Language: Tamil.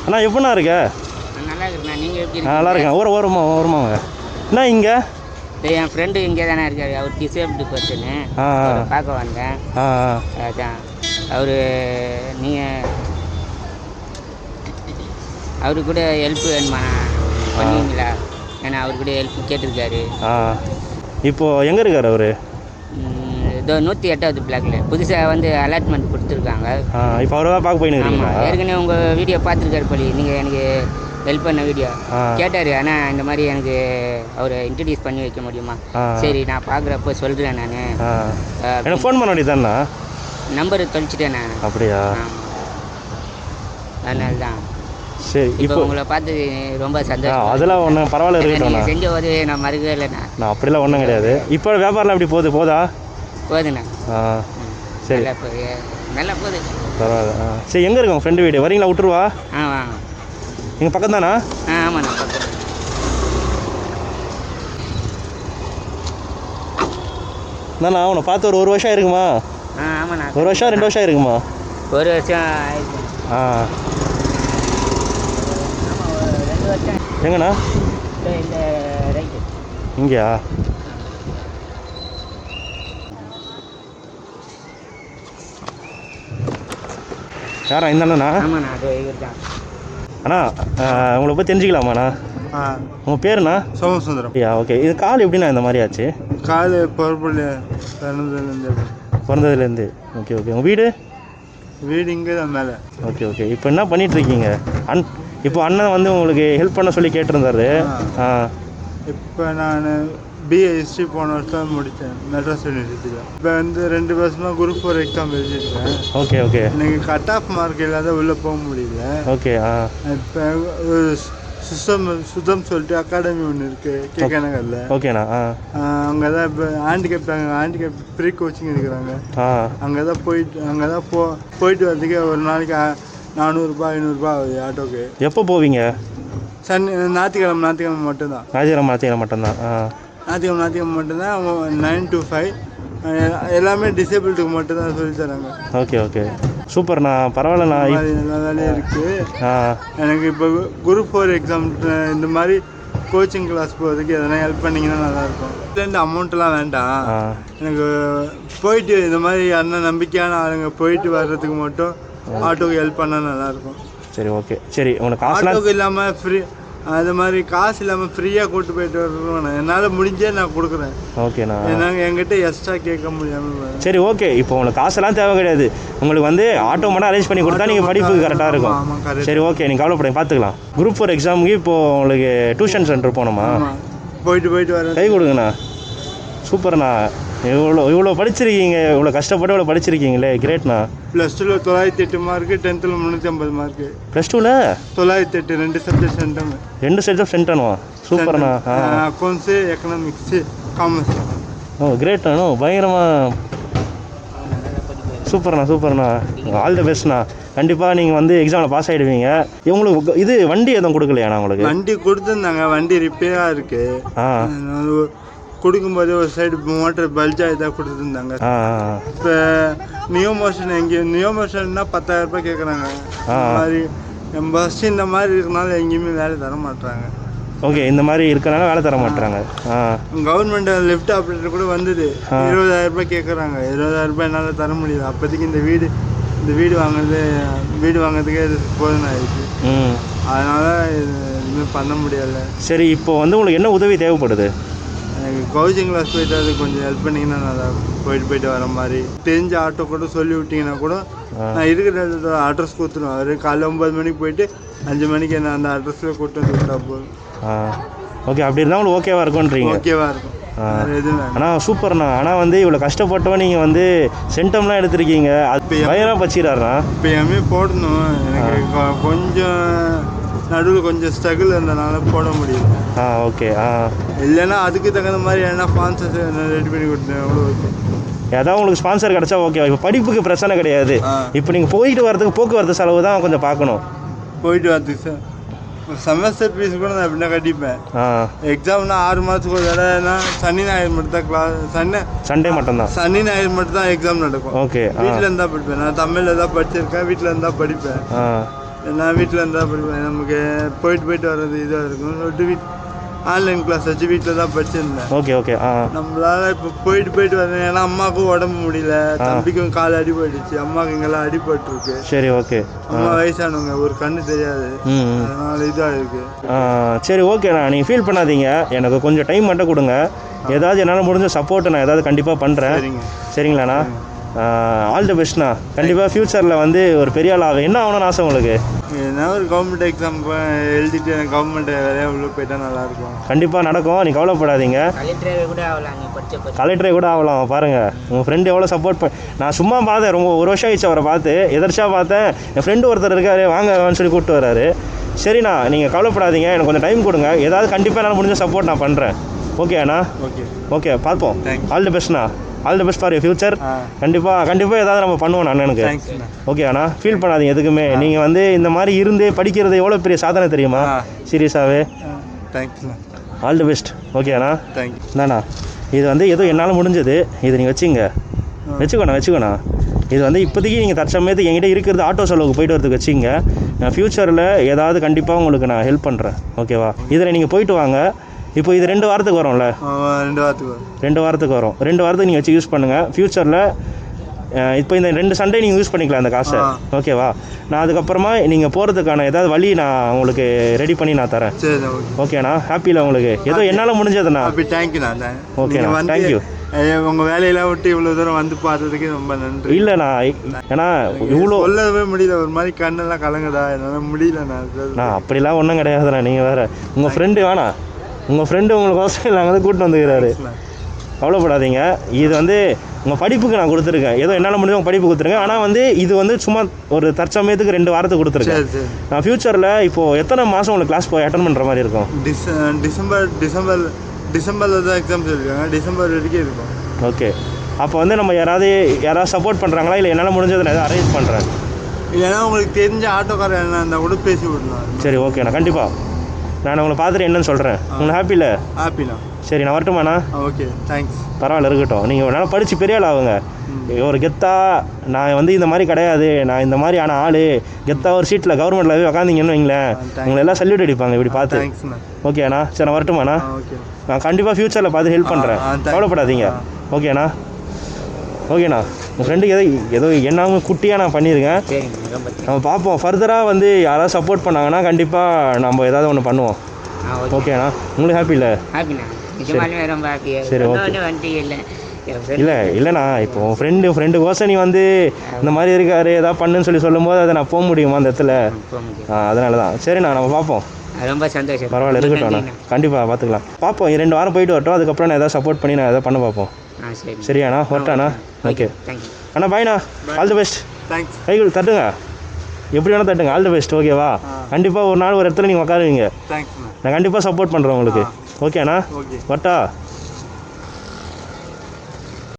அண்ணா எப்படிண்ணா இருக்க? நல்லா இருக்குண்ணா. நீங்கள் எப்படி நல்லா இருக்கேன். ஓரமாங்க. என்ன இங்கே? என் ஃப்ரெண்டு இங்கே தானே இருக்காரு. அவர் டிசேபிள்டு பர்சனு. பார்க்க வந்தேன். அதான் அவர் நீங்கள் அவரு கூட ஹெல்ப் வேணுமாண்ணா, பண்ணுவீங்களா? ஏன்னா அவர் கூட ஹெல்ப் கேட்டிருக்காரு. இப்போது எங்கே இருக்கார் அவர்? இதோ 108வது பிளாக்கில் புதுசாக வந்து அலாட்மெண்ட் கொடுத்துருக்காங்க. இப்போ அவரை தான் பார்க்க போயின்னு. ஏற்கனவே உங்கள் வீடியோ பார்த்துருக்காரு போலி. நீங்கள் எனக்கு ஹெல்ப் பண்ண வீடியோ கேட்டார். ஆனால் இந்த மாதிரி எனக்கு அவரை இன்ட்ரடியூஸ் பண்ணி வைக்க முடியுமா? சரி, நான் பார்க்குறப்ப சொல்கிறேன். நான் எனக்கு ஃபோன் பண்ண வேண்டியதாண்ணா. நம்பரு கழிச்சிட்டேன் நான். அப்படியா? அதனால தான். சரி, இப்போ உங்களை பார்த்து ரொம்ப சந்தோஷம். அதெல்லாம் ஒன்றும் பரவாயில்ல, இருக்கட்டும். நீங்கள் செஞ்ச உதவி நான் மறுக்கவே இல்லைண்ணா. நான் அப்படிலாம் ஒன்றும் கிடையாது. இப்போ வியாபாரம்லாம் எப்படி போகுதா? போகுதுண்ணா. சரி, நல்லா போகுது. பரவாயில்ல. சரி, எங்கே இருக்கு உங்கள் ஃப்ரெண்டு வீடு? வரீங்களா? விட்டுருவா? வாங்க. எங்கள் பக்கம் தானா? ஆமாண்ணா, பக்கம். தானா? உன்னை பார்த்து ஒரு வருஷம் இருக்குமா? ஆமாண்ணா. 1 வருஷம் 2 வருஷம் இருக்குமா? 1 வருஷம் ஆயிடுச்சு. 2 வருஷம். எங்கண்ணா? இந்த ரைட்டு இங்கேயா? யாரா இந்த அண்ணா? ஆமாண்ணா, அது இவர் தான். அண்ணா, உங்களை போய் தெரிஞ்சுக்கலாமாண்ணா? உங்கள் பேருண்ணா? சோமசுந்தரம். அப்படியா? ஓகே. இது கால் எப்படிண்ணா இந்த மாதிரி ஆச்சு? கால் பிறந்ததுலேருந்து. ஓகே. உங்கள் வீடு இங்கே தான் மேலே. ஓகே. இப்போ என்ன பண்ணிகிட்ருக்கீங்க? இப்போ அண்ணன் வந்து உங்களுக்கு ஹெல்ப் பண்ண சொல்லி கேட்டிருந்தாரு. இப்போ நான் பிஏ ஹிஸ்ட்ரி போன வருஷம் முடித்தேன் மெட்ராஸ் யூனிவர்சிட்டியில். இப்போ வந்து 2 வருஷமாக குரூப் 4 எக்ஸாம் எழுதிருக்கேன். ஓகே. எனக்கு கட் ஆஃப் மார்க் இல்லாத உள்ளே போக முடியல. ஓகே. இப்போ சுத்தம் சொல்லிட்டு அகாடமி ஒன்று இருக்குது கேகே நகரில். ஓகேண்ணா. அங்கே தான் இப்போ ஹேண்டிகேப் ப்ரீ கோச்சிங் எடுக்கிறாங்க. அங்கே தான் போயிட்டு வரதுக்கு ஒரு நாளைக்கு 400 500 ஆகுது ஆட்டோக்கு. எப்போ போவீங்க? ஞாயிற்றுக்கிழமை மட்டும்தான். ஞாயிற்றுக்கிழமை மட்டும்தான். ஞாயிற்றுக்கிழமை மட்டும்தான். 9 to 5 எல்லாமே டிசேபிள்டுக்கு மட்டும்தான் சொல்லி தராங்க. ஓகே. சூப்பர்ண்ணா, பரவாயில்லண்ணா. நல்லா வேலையே இருக்குது. எனக்கு இப்போ குரூப் 4 எக்ஸாம் இந்த மாதிரி கோச்சிங் கிளாஸ் போகிறதுக்கு எதனா ஹெல்ப் பண்ணிங்கன்னா நல்லாயிருக்கும். இதுலேருந்து அமௌண்ட்லாம் வேண்டாம். எனக்கு போயிட்டு இந்த மாதிரி யாருன்னா நம்பிக்கையான ஆளுங்க போயிட்டு வர்றதுக்கு மட்டும் ஆட்டோக்கு ஹெல்ப் பண்ணால் நல்லாயிருக்கும். சரி, ஓகே. சரி, உங்களுக்கு ஆட்டோக்கு இல்லாமல் ஃப்ரீ அது மாதிரி காசு இல்லாமல் ஃப்ரீயாக கூட்டு போயிட்டு வரணும். என்னால் முடிஞ்சே நான் கொடுக்குறேன். ஓகேண்ணா. என்கிட்ட எக்ஸ்ட்ரா கேட்க முடியாமல். சரி, ஓகே. இப்போ உங்களுக்கு காசெல்லாம் தேவை கிடையாது. உங்களுக்கு வந்து ஆட்டோ மட்டும் அரேஞ்ச் பண்ணி கொடுத்தா நீங்கள் படிப்புக்கு கரெக்டாக இருக்கும். சரி, ஓகே. நீங்கள் கவலைப்படாதீங்க, பார்த்துக்கலாம். குரூப் 4 எக்ஸாமுக்கு இப்போது உங்களுக்கு டியூஷன் சென்டர் போகணுமா? போயிட்டு வரேன். கை கொடுங்கண்ணா. சூப்பர்ண்ணா. இவ்வளோ படிச்சிருக்கீங்க, இவ்வளோ கஷ்டப்பட்டு இவ்வளோ படிச்சிருக்கீங்களே, கிரேட்ண்ணா. +2ல் 908 மார்க்கு, 10ல் 350 மார்க்கு. +2ல் 908 2 சப்ஜெக்ட் சென்டம். 2 சப்ஜெக்ட் சென்டனுவா? சூப்பர்ண்ணா. Accounts, economics, commerce. கிரேட்ண்ணா. பயங்கரமாக சூப்பர்ண்ணா. ஆல் தி பெஸ்ட்ண்ணா. கண்டிப்பாக நீங்கள் வந்து எக்ஸாமில் பாஸ் ஆகிடுவீங்க. உங்களுக்கு இது வண்டி எதுவும் கொடுக்கலையாண்ணா? உங்களுக்கு வண்டி கொடுத்துருந்தாங்க. வண்டி ரிப்பேராக இருக்குது. கொடுக்கும்போது ஒரு சைடு மோட்டர் பல்ஜாக இதாக கொடுத்துருந்தாங்க. இப்போ நியோ மோஷன்னா 10,000 ரூபாய் கேட்குறாங்க. இந்த மாதிரி பஸ் இந்த மாதிரி இருக்கனால எங்கேயுமே வேலை தர மாட்டாங்க. ஓகே. இந்த மாதிரி இருக்கனால வேலை தர மாட்டாங்க. கவர்மெண்ட் லிஃப்ட் ஆப்ரேட்டர் கூட வந்தது. 20,000 ரூபாய் கேட்குறாங்க. 20,000 ரூபாய் என்னால் தர முடியல. அப்போதைக்கு இந்த வீடு வாங்குறதுக்கே போதும் ஆயிடுச்சு. அதனால் எதுவுமே பண்ண முடியலை. சரி, இப்போ வந்து உங்களுக்கு என்ன உதவி தேவைப்படுது? எனக்கு கோச்சிங் கிளாஸ் போயிட்டு அது கொஞ்சம் ஹெல்ப் பண்ணிங்கன்னா நல்லா போயிட்டு வர மாதிரி. தெரிஞ்ச ஆட்டோ கூட சொல்லி விட்டிங்கன்னா கூட நான் இருக்கிற அட்ரஸ் கொடுத்துருவேன். அவர் காலைல 9 மணிக்கு போயிட்டு 5 மணிக்கு என்ன அந்த அட்ரஸில் கூட்டு வந்து விட்டா போதும். ஓகே. அப்படி இருந்தால் உங்களுக்கு ஓகேவா இருக்கும்ன்றீங்க? ஓகேவா இருக்கும். ஆனால் சூப்பர்ண்ணா. ஆனால் வந்து இவ்வளோ கஷ்டப்பட்டோம் நீங்கள் வந்து சென்டம்லாம் எடுத்திருக்கீங்க. அது பயங்கரமாக பச்சிடாருண்ணா. இப்போ எம்ஏ போடணும். எனக்கு கொஞ்சம் நடுவில் கொஞ்சம் ஸ்ட்ரகிள் இருந்தனால போட முடியல. ஓகே. இல்லைன்னா அதுக்கு தகுந்த மாதிரி என்ன ஸ்பான்சர்ஸ் ரெடி பண்ணி கொடுத்தேன். அவ்வளோ ஓகே. ஏதாவது உங்களுக்கு ஸ்பான்சர் கிடச்சா ஓகே. இப்போ படிப்புக்கு பிரச்சனை கிடையாது. இப்போ நீங்கள் போயிட்டு வரதுக்கு போக்குவரத்து செலவு தான் கொஞ்சம் பார்க்கணும். போயிட்டு வரதுக்கு சார் செமஸ்டர் ஃபீஸ் கூட நான் எப்படின்னா கட்டிப்பேன். எக்ஸாம்னா 6 மாதத்துக்கு ஒரு தடவைனா சனி ஞாயிறு மட்டும் தான் கிளாஸ். சண்டே மட்டும்தான். சனி ஞாயிறு மட்டும் தான் எக்ஸாம் நடக்கும். ஓகே. வீட்டில் இருந்தால் படிப்பேன். நான் தமிழில் தான் படிச்சிருக்கேன். வீட்டில் இருந்தால் படிப்பேன். நான் வீட்டில் இருந்தால் படிப்பேன். நமக்கு போயிட்டு வர்றது இதாக இருக்கும். சொல்லிட்டு ஆன்லைன் கிளாஸ் வச்சு வீட்டில் தான் படிச்சிருந்தேன். Okay okay. நம்மளால இப்போ போயிட்டு வரேன். ஏன்னா அம்மாவுக்கும் உடம்பு முடியல, தம்பிக்கும் கால் அடிபட்டுச்சு, அம்மாவுக்கு இங்கெல்லாம் அடிபட்டுருக்கு. சரி ஓகே. அம்மா வயசானவங்க, ஒரு கண்ணு தெரியாது, அதனால இதாக இருக்கு. சரி ஓகேண்ணா, நீங்கள் ஃபீல் பண்ணாதீங்க. எனக்கு கொஞ்சம் டைம் மட்டும் கொடுங்க. ஏதாவது என்னால் முடிஞ்ச சப்போர்ட்டு நான் ஏதாவது கண்டிப்பாக பண்ணுறேன். சரிங்களாண்ணா? ஆல் தி பெஸ்ட்ண்ணா. கண்டிப்பாக ஃப்யூச்சரில் வந்து ஒரு பெரிய ஆள் ஆகும். என்ன ஆகணும்னு ஆசை உங்களுக்கு? ஏன்னா ஒரு கவர்மெண்ட் எக்ஸாம் எழுதிட்டு எனக்கு கவர்மெண்ட் வேலையாக உள்ளே போயிட்டால் நல்லாயிருக்கும். கண்டிப்பாக நடக்கும், நீ கவலைப்படாதீங்க. கலெக்டரே கூட ஆகலாம். பாருங்கள், உங்கள் ஃப்ரெண்டு எவ்வளோ சப்போர்ட் நான் சும்மா பார்த்தேன், ரொம்ப ஒரு வருஷம் ஆயிடுச்சு அவரை பார்த்து. எதர்ச்சியாக பார்த்தேன், என் ஃப்ரெண்டு ஒருத்தர் இருக்கார், வாங்கன்னு சொல்லி கூப்பிட்டு வர்றாரு. சரிண்ணா, நீங்கள் கவலைப்படாதீங்க, எனக்கு கொஞ்சம் டைம் கொடுங்க. ஏதாவது கண்டிப்பாக என்னால் முடிஞ்ச சப்போர்ட் நான் பண்ணுறேன். ஓகே அண்ணா? ஓகே பார்ப்போம். ஆல் தி பெஸ்ட்ண்ணா. All the best for your future. கண்டிப்பாக ஏதாவது நம்ம பண்ணுவோம் அண்ணனுக்கு. ஓகே அண்ணா, ஃபீல் பண்ணாதீங்க எதுக்குமே. நீங்கள் வந்து இந்த மாதிரி இருந்து படிக்கிறது எவ்வளோ பெரிய சாதனை தெரியுமா? சீரியஸாகவே. All the best. ஓகே அண்ணா? இந்தாண்ணா, இது வந்து ஏதோ என்னால் முடிஞ்சது. இது நீங்கள் வச்சுக்கோண்ணா. இது வந்து இப்போதைக்கு நீங்கள் தற்சமயத்துக்கு என்கிட்ட இருக்கிறது ஆட்டோ செலவுக்கு போயிட்டு வரதுக்கு வச்சுங்க. நான் ஃப்யூச்சரில் ஏதாவது கண்டிப்பாக உங்களுக்கு நான் ஹெல்ப் பண்ணுறேன். ஓகேவா? இதில் நீங்கள் போயிட்டு வாங்க. இப்போ இது 2 வாரத்துக்கு வரும்ல? 2 வாரத்துக்கு வரும். 2 வாரத்துக்கு நீங்கள் வச்சு யூஸ் பண்ணுங்கள். ஃப்யூச்சரில் இப்போ இந்த 2 சண்டே நீங்கள் யூஸ் பண்ணிக்கலாம் அந்த காசை. ஓகேவா? நான் அதுக்கப்புறமா நீங்கள் போகிறதுக்கான ஏதாவது வழி நான் உங்களுக்கு ரெடி பண்ணி நான் தரேன். ஓகேண்ணா? ஹாப்பியில் உங்களுக்கு ஏதோ என்னால் முடிஞ்சதுண்ணா. தேங்க்யூண்ணா. ஓகேண்ணா, தேங்க்யூ. உங்கள் வேலையெல்லாம் விட்டு இவ்வளோ தூரம் வந்து பார்த்ததுக்கு ரொம்ப நன்றி. இல்லைண்ணா, ஏன்னா இவ்வளோ சொல்லவே முடியல, ஒரு மாதிரி கண்ணெல்லாம் கலங்குதா, என்னால் முடியலண்ணா. நான் அப்படிலாம் ஒன்றும் கிடையாதுண்ணா. நீங்கள் வேறு உங்கள் ஃப்ரெண்டு உங்கள் ஃப்ரெண்டு உங்களுக்கு அவசரம் நாங்கள் தான் கூப்பிட்டு வந்துக்கிறாரு. கவலைப்படாதீங்க. இது வந்து உங்கள் படிப்புக்கு நான் கொடுத்துருக்கேன். ஏதோ என்னால் முடிஞ்ச உங்கள் படிப்பு கொடுத்துருக்கேன். ஆனால் வந்து இது வந்து சும்மா ஒரு தற்சமயத்துக்கு 2 வாரத்துக்கு கொடுத்துருக்கேன். நான் ஃப்யூச்சரில் இப்போது எத்தனை மாதம் உங்களுக்கு கிளாஸ் போய் அட்டன் பண்ணுற மாதிரி இருக்கும்? டிசம்பரில் தான் எக்ஸாம் சொல்லியிருக்காங்க. டிசம்பர் வரைக்கும் இருக்கும். ஓகே. அப்போ வந்து நம்ம யாராவது சப்போர்ட் பண்ணுறாங்களா? இல்லை என்னால் முடிஞ்சதை நான் எதாவது அரேஞ்ச் பண்ணுறேன். இல்லைன்னா உங்களுக்கு தெரிஞ்ச ஆட்டோக்காரர் என்ன இருந்தால் கூட பேசி விடலாம். சரி ஓகேண்ணா, கண்டிப்பாக நான் உங்களை பார்த்துட்டு என்னன்னு சொல்கிறேன். உங்களுக்கு ஹாப்பிண்ணா? சரி, நான் வரட்டுமாண்ணா? Okay, thanks. பரவாயில்ல, இருக்கட்டும். நீங்கள் நல்லா படித்து பெரிய ஆள் ஆகுங்க. ஒரு கெத்தா நான் வந்து இந்த மாதிரி கிடையாது, நான் இந்த மாதிரி ஆன ஆள் கெத்தா ஒரு சீட்டில் கவர்மெண்ட்டில் போய் உக்காந்திங்கன்னு வைங்களேன், உங்களை எல்லாம் சல்யூட் அடிப்பாங்க இப்படி பார்த்து. ஓகேண்ணா? சரி, நான் வரட்டுமாண்ணா? நான் கண்டிப்பாக ஃப்யூச்சரில் பார்த்து ஹெல்ப் பண்ணுறேன். கவலைப்படாதீங்க. ஓகேண்ணா? உங்கள் ஃப்ரெண்டுக்கு ஏதோ என்னாம குட்டியாக நான் பண்ணியிருக்கேன். நம்ம பார்ப்போம். ஃபர்தராக வந்து யாராவது சப்போர்ட் பண்ணாங்கன்னா கண்டிப்பாக நம்ம ஏதாவது ஒன்று பண்ணுவோம். ஓகேண்ணா? உங்களுக்கு ஹாப்பியில்? சரி ஓகே. இல்லைண்ணா, இப்போ உன் ஃப்ரெண்டு கோசம் நீ வந்து இந்த மாதிரி இருக்காரு ஏதாவது பண்ணுன்னு சொல்லும்போது அதை நான் போக முடியுமா அந்த இடத்துல? அதனால தான். சரிண்ணா, நம்ம பார்ப்போம். ரொம்ப சந்தோஷம். பரவாயில்ல, இருக்கட்டும்ண்ணா. கண்டிப்பாக பார்த்துக்கலாம். பார்ப்போம். 2 வாரம் போயிட்டு வரட்டும். அதுக்கப்புறம் நான் எதாவது சப்போர்ட் பண்ணி நான் எதாவது பண்ண பார்ப்போம். சரியாண்ணா? வரட்டாண்ணா? ஓகே அண்ணா, பாய்ண்ணா. All the best. தேங்க்ஸ். கைகள் தட்டுங்க, எப்படி வேணால் தட்டுங்க. All the best. ஓகேவா? கண்டிப்பாக ஒரு நாள் ஒரு இடத்துல நீங்கள் உட்காருவீங்க. தேங்க்ஸ்ண்ணா. நான் கண்டிப்பாக சப்போர்ட் பண்ணுறேன் உங்களுக்கு. ஓகேண்ணா? வரட்டா?